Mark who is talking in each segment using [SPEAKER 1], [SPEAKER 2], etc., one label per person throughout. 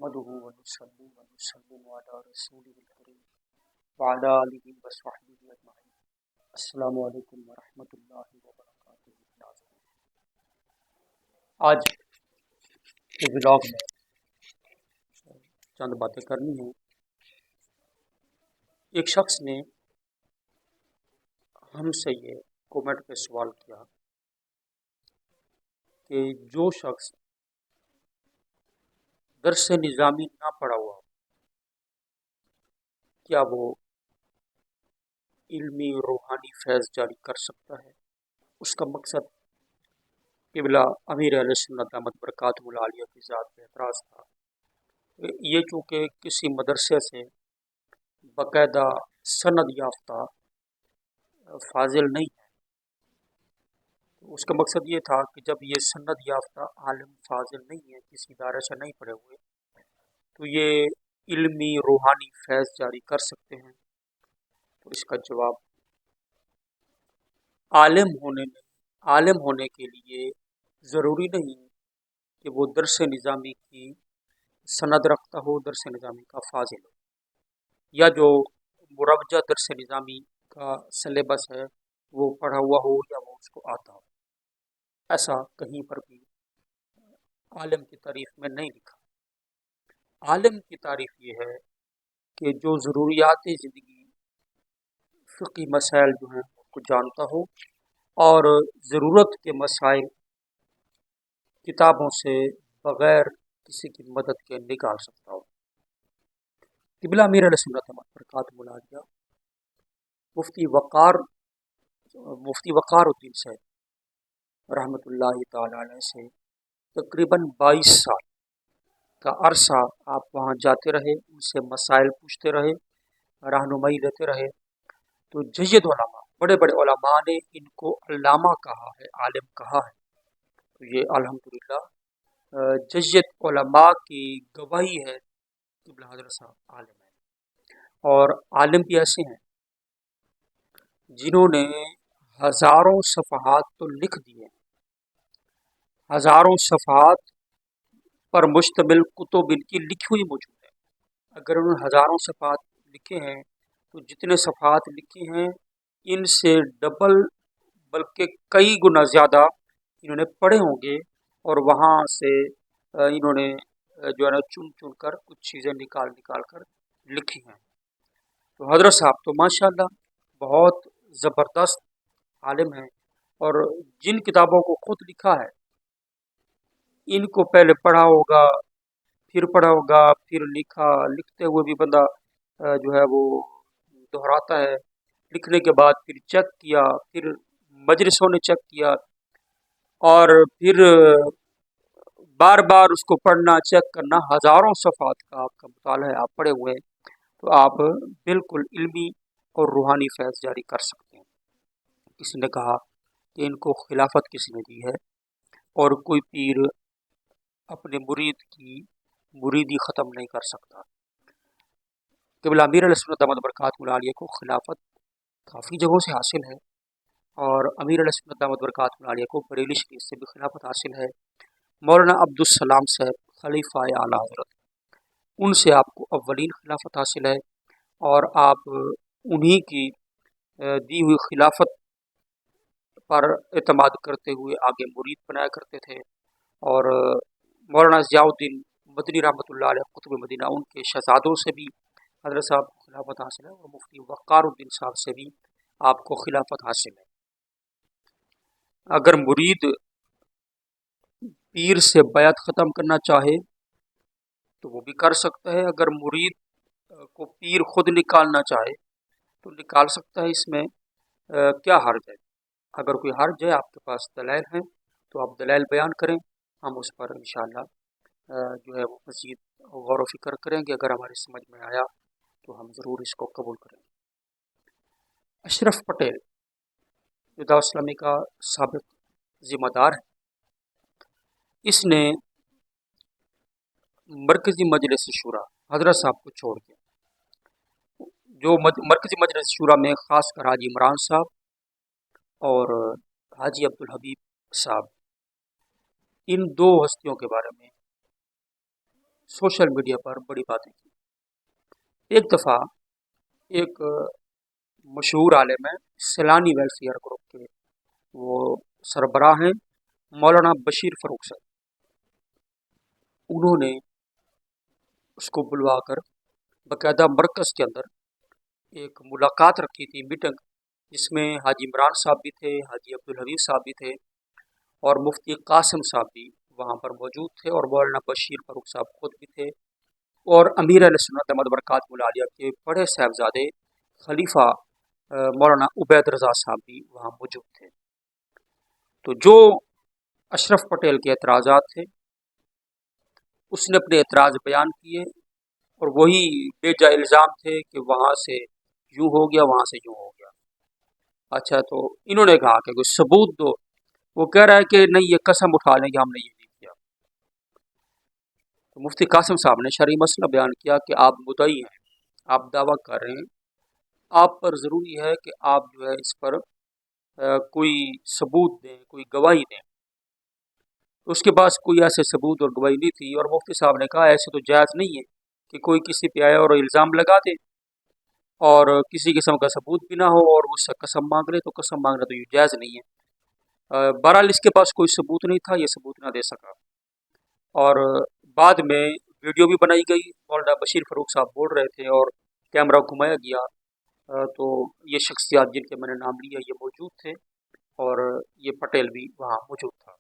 [SPEAKER 1] نحمده ونصلي ونسلم على رسوله الكريم وعلى آله وصحبه أجمعين. السلام علیکم ورحمۃ اللہ وبرکاتہ. آج کے ولاگ میں چند باتیں کرنی ہیں. ایک شخص نے ہم سے یہ کومنٹ پہ سوال کیا کہ جو شخص درس نظامی نہ پڑھا ہوا کیا وہ علمی روحانی فیض جاری کر سکتا ہے؟ اس کا مقصد قبلہ امیر اہل سنت دامت برکاتہ العالیہ کی ذات پہ اعتراض تھا. یہ چونکہ کسی مدرسے سے باقاعدہ سند یافتہ فاضل نہیں ہے، اس کا مقصد یہ تھا کہ جب یہ سند یافتہ عالم فاضل نہیں ہے، کسی ادارے سے نہیں پڑھے ہوئے، تو یہ علمی روحانی فیض جاری کر سکتے ہیں. تو اس کا جواب عالم ہونے کے لیے ضروری نہیں کہ وہ درس نظامی کی سند رکھتا ہو، درس نظامی کا فاضل ہو، یا جو مروجہ درس نظامی کا سلیبس ہے وہ پڑھا ہوا ہو یا وہ اس کو آتا ہو. ایسا کہیں پر بھی عالم کی تعریف میں نہیں لکھا. عالم کی تعریف یہ ہے کہ جو ضروریات زندگی فقہی مسائل جو ہیں اس کو جانتا ہو اور ضرورت کے مسائل کتابوں سے بغیر کسی کی مدد کے نکال سکتا ہو. قبلہ امیر علیہ سنت برکاتہ العالیہ مفتی وقار الدین صاحب رحمۃ اللہ تعالی علیہ سے تقریباً 22 سال کا عرصہ آپ وہاں جاتے رہے، ان سے مسائل پوچھتے رہے، رہنمائی دیتے رہے. تو جید علماء، بڑے بڑے علماء نے ان کو علامہ کہا ہے، عالم کہا ہے. تو یہ الحمدللہ جید علماء کی گواہی ہے کہ حضرت صاحب عالم ہیں. اور عالم بھی ایسے ہیں جنہوں نے ہزاروں صفحات تو لکھ دیے، ہزاروں صفحات پر مشتمل کتب ان کی لکھی ہوئی موجود ہے. اگر انہوں نے ہزاروں صفحات لکھے ہیں تو جتنے صفحات لکھے ہیں ان سے ڈبل بلکہ کئی گنا زیادہ انہوں نے پڑھے ہوں گے، اور وہاں سے انہوں نے جو ہے نا چن کر کچھ چیزیں نکال کر لکھی ہیں. تو حضرت صاحب تو ماشاءاللہ بہت زبردست عالم ہیں، اور جن کتابوں کو خود لکھا ہے ان کو پہلے پڑھا ہوگا، پھر لکھتے ہوئے بھی بندہ جو ہے وہ دہراتا ہے، لکھنے کے بعد پھر چیک کیا، پھر مجلسوں نے چیک کیا، اور پھر بار بار اس کو پڑھنا، چیک کرنا. ہزاروں صفحات کا آپ کا مطالعہ ہے، آپ پڑھے ہوئے ہیں، تو آپ بالکل علمی اور روحانی فیض جاری کر سکتے ہیں. کسی نے کہا کہ ان کو خلافت کس نے دی ہے، اور کوئی پیر اپنے مرید کی مریدی ختم نہیں کر سکتا. قبلہ امیر علیہ سنت دامت برکاتہ العالیہ کو خلافت کافی جگہوں سے حاصل ہے، اور امیر علیہ سنت دامت برکاتہ العالیہ کو بریلی شریف سے بھی خلافت حاصل ہے. مولانا عبدالسلام صاحب خلیفہ اعلیٰ حضرت، ان سے آپ کو اولین خلافت حاصل ہے، اور آپ انہی کی دی ہوئی خلافت پر اعتماد کرتے ہوئے آگے مرید بنایا کرتے تھے. اور مولانا ضیاء الدین مدنی رحمۃ اللہ علیہ قطب مدینہ، ان کے شہزادوں سے بھی حضرت صاحب کو خلافت حاصل ہے، اور مفتی وقار الدین صاحب سے بھی آپ کو خلافت حاصل ہے. اگر مرید پیر سے بیعت ختم کرنا چاہے تو وہ بھی کر سکتا ہے، اگر مرید کو پیر خود نکالنا چاہے تو نکال سکتا ہے. اس میں کیا حرج ہے؟ اگر کوئی حرج ہے، آپ کے پاس دلائل ہیں تو آپ دلائل بیان کریں، ہم اس پر انشاءاللہ جو ہے وہ مزید غور و فکر کریں گے. اگر ہماری سمجھ میں آیا تو ہم ضرور اس کو قبول کریں گے. اشرف پٹیل جو دعوت اسلامی کا سابق ذمہ دار ہے، اس نے مرکزی مجلس شورا حضرت صاحب کو چھوڑ کے جو مرکزی مجلس شورا میں خاص کر حاجی عمران صاحب اور حاجی عبدالحبیب صاحب، ان دو ہستیوں کے بارے میں सोशल मीडिया पर बड़ी बातें की। एक दफ़ा एक मशहूर आलिम है, सैलानी वेलफेयर ग्रुप के वो सरबराह हैं, मौलाना बशीर फ़रूख साहब। उन्होंने उसको बुलवा कर बाकायदा मरकज़ के अंदर एक मुलाकात रखी थी, मीटिंग, जिसमें हाजी इमरान साहब भी थे, हाजी अब्दुल हमीद साहब भी थे और मुफ्ती कासिम साहब भी वहाँ पर मौजूद थे और मौलाना बशीर फ़रूख साहब खुद भी थे और अमीर अहले सुन्नत दामद बरकातहुल आलिया के बड़े साहबजादे खलीफा मौलाना उबैद रज़ा साहब भी वहाँ मौजूद थे। तो जो अशरफ पटेल के एतराज़ात थे, उसने अपने एतराज़ बयान किए और वही बेजा इल्ज़ाम थे कि वहाँ से यूँ हो गया, वहाँ से यूँ हो गया। अच्छा, तो इन्होंने कहा कि कोई सबूत दो। वो कह रहा है कि नहीं, ये कसम उठा लें कि हमने ये नहीं किया। तो मुफ्ती कासिम साहब ने शरई मसला बयान किया कि आप मुद्दई हैं, आप दावा कर रहे हैं, आप पर ज़रूरी है कि आप जो है इस पर कोई सबूत दें, कोई गवाही दें। तो उसके पास कोई ऐसे सबूत और गवाही नहीं थी और मुफ्ती साहब ने कहा ऐसे तो जायज़ नहीं है कि कोई किसी पे आए और इल्ज़ाम लगा दे और किसी किस्म का सबूत भी ना हो और उससे कसम मांग ले, तो कसम मांगना तो ये जायज़ नहीं है। बहरहाल इसके पास कोई सबूत नहीं था, ये सबूत ना दे सका और बाद में वीडियो भी बनाई गई, मौलाना बशीर फ़रूख साहब बोल रहे थे और कैमरा घुमाया गया। तो ये शख्सियात जिनके मैंने नाम लिया ये मौजूद थे और ये पटेल भी वहाँ मौजूद था।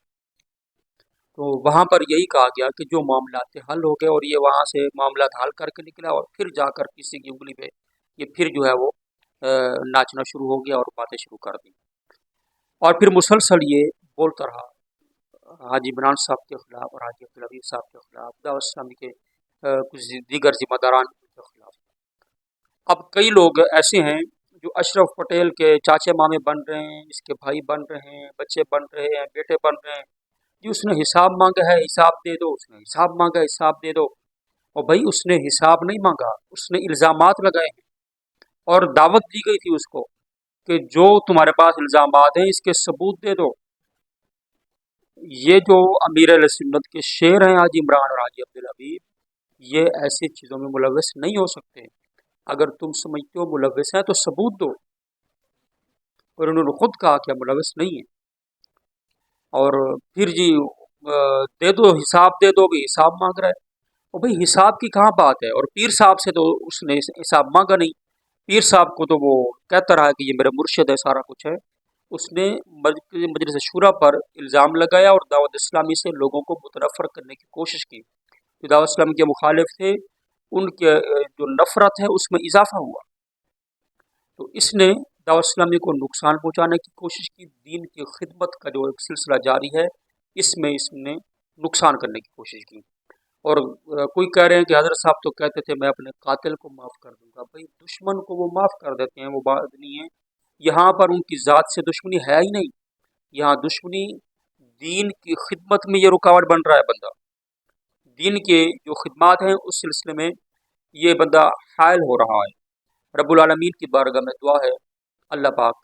[SPEAKER 1] तो वहाँ पर यही कहा गया कि जो मामला हल हो गए और ये वहाँ से मामला हल करके निकला और फिर जाकर किसी की उंगली पे ये फिर जो है वो नाचना शुरू हो गया और बातें शुरू कर दी और फिर मुसलसल ये बोलता रहा हाजी इमरान साहब के ख़िलाफ़ और हाजी अब्दुल हमीद साहब के ख़िलाफ़, दावत इस्लामी के कुछ दीगर ज़िम्मेदारान के ख़िलाफ़। अब कई लोग ऐसे हैं जो अशरफ पटेल के चाचे मामे बन रहे हैं, इसके भाई बन रहे हैं, बच्चे बन रहे हैं, बेटे बन रहे हैं, जी उसने हिसाब मांगा है, हिसाब दे दो, उसने हिसाब मांगा है, हिसाब दे दो। और भाई उसने हिसाब नहीं मांगा, उसने इल्ज़ामात लगाए हैं और दावत दी गई थी उसको कि जो तुम्हारे पास इल्ज़ामात हैं इसके सबूत दे दो। ये जो अमीर अहले सुन्नत के शेर हैं हाजी इमरान और हाजी अब्दुल हमीद, ये ऐसी चीज़ों में मुलव्वस नहीं हो सकते। अगर तुम समझते हो मुलव्वस हैं तो सबूत दो, और उन्होंने खुद कहा कि मुलव्वस नहीं है। और फिर जी दे दो, हिसाब दे दो, भी हिसाब मांग रहा है। और भाई हिसाब की कहाँ बात है, और पीर साहब से तो उसने हिसाब मांगा नहीं। पीर साहब को तो वो कहता रहा कि ये मेरा मुर्शिद है, सारा कुछ है। उसने मजलिस शूरा पर इल्ज़ाम लगाया और दावत इस्लामी से लोगों को मुतनफ़र करने की कोशिश की। जो दावत इस्लामी के मुखालिफ थे उनके जो नफ़रत है उसमें इजाफ़ा हुआ। तो इसने दावत इस्लामी को नुकसान पहुँचाने की कोशिश की, दीन की खिदमत का जो एक सिलसिला जारी है इसमें इसने नुकसान करने की कोशिश की। और कोई कह रहे हैं कि हज़रत साहब तो कहते थे मैं अपने कातिल को माफ़ कर दूंगा। भाई दुश्मन को वो माफ़ कर देते हैं, वो बात नहीं है। यहाँ पर उनकी ज़ात से दुश्मनी है ही नहीं, यहाँ दुश्मनी दीन की खिदमत में ये रुकावट बन रहा है बंदा। दीन के जो खिदमात हैं उस सिलसिले में ये बंदा हायल हो रहा है। रब्बुल आलमीन की बारगाह में दुआ है, अल्लाह पाक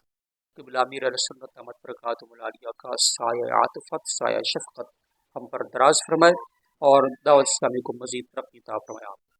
[SPEAKER 1] क़िबला अमीर अहले सुन्नत दामत बरकातुहुल आलिया का साया आतिफ़त, साया शफ़क़त हम पर दराज़ फरमाए और दावत इस्लामी को मज़ीद तरक्की अता फरमाए।